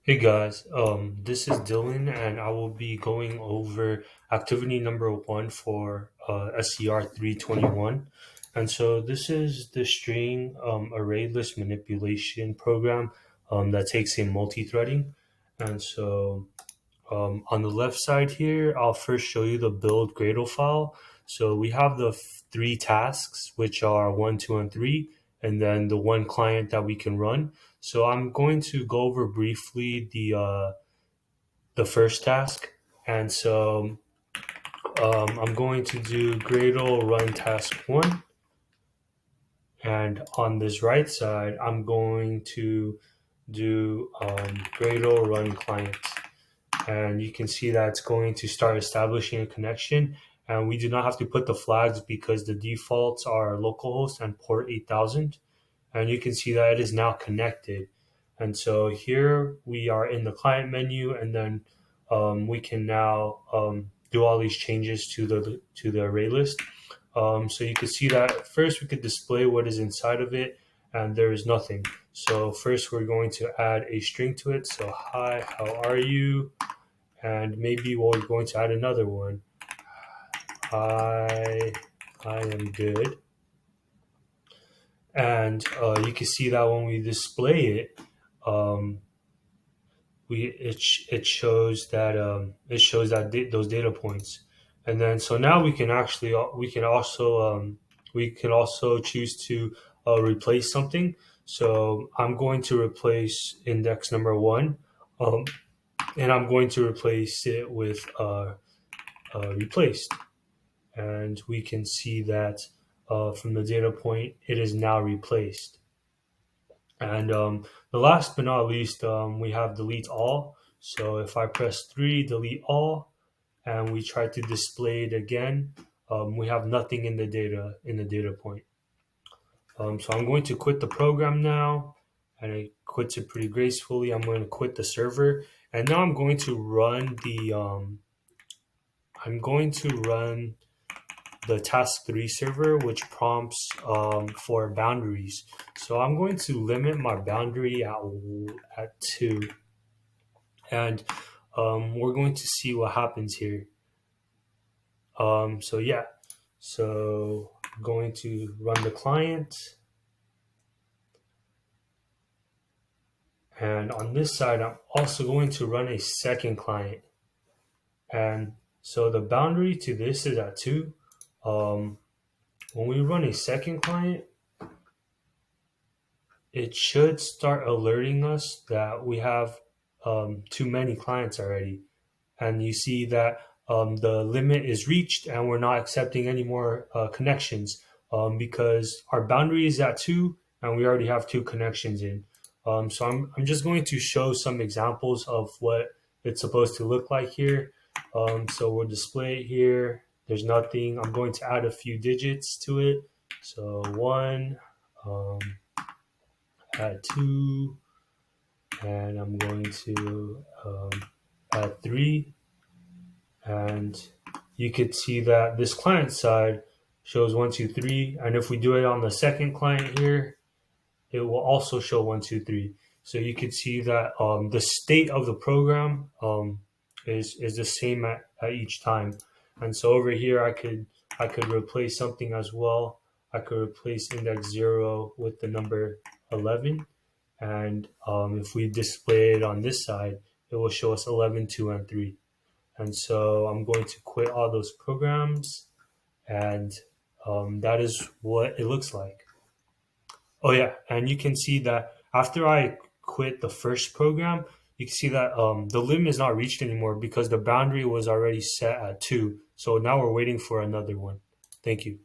Hey guys, this is Dylan, and I will be going over activity number one for SCR 321. And so this is the string array list manipulation program that takes in multi-threading. And so on the left side here, I'll first show you the build Gradle file. So we have the three tasks, which are one, two, and three, and then the one client that we can run. So I'm going to go over briefly the first task, and so I'm going to do Gradle run task one, and on this right side, I'm going to do Gradle run client. And you can see that it's going to start establishing a connection, and we do not have to put the flags because the defaults are localhost and port 8000, and you can see that it is now connected. And so here we are in the client menu, and then we can now do all these changes to the array list. So you can see that first we could display what is inside of it, and there is nothing. So first we're going to add a string to it. So hi, how are you? And maybe we're going to add another one. I am good. And you can see that when we display it, um, it shows that those data points. And then so now we can actually we can also choose to replace something. So I'm going to replace index number one, um, and I'm going to replace it with replaced. And we can see that from the data point, it is now replaced. And the last but not least, we have delete all. So if I press 3, delete all, and we try to display it again, we have nothing in the data point. So I'm going to quit the program now, and I quit it pretty gracefully. I'm going to quit the server, and now I'm going to run the task 3 server, which prompts for boundaries. So I'm going to limit my boundary at 2, and we're going to see what happens here. So yeah, so I'm going to run the client, and on this side I'm also going to run a second client. And so the boundary to this is at 2. When we run a second client, it should start alerting us that we have too many clients already. And you see that the limit is reached and we're not accepting any more connections because our boundary is at 2 and we already have 2 connections in. So I'm just going to show some examples of what it's supposed to look like here. So we'll display it here. There's nothing. I'm going to add a few digits to it. So 1, add 2, and I'm going to add 3. And you could see that this client side shows 1, 2, 3. And if we do it on the second client here, it will also show 1, 2, 3. So you could see that the state of the program is the same at each time. And so over here, I could replace something as well. I could replace index 0 with the number 11. And if we display it on this side, it will show us 11, 2, and 3. And so I'm going to quit all those programs, and that is what it looks like. Oh yeah, and you can see that after I quit the first program, you can see that the limit is not reached anymore because the boundary was already set at 2. So now we're waiting for another one. Thank you.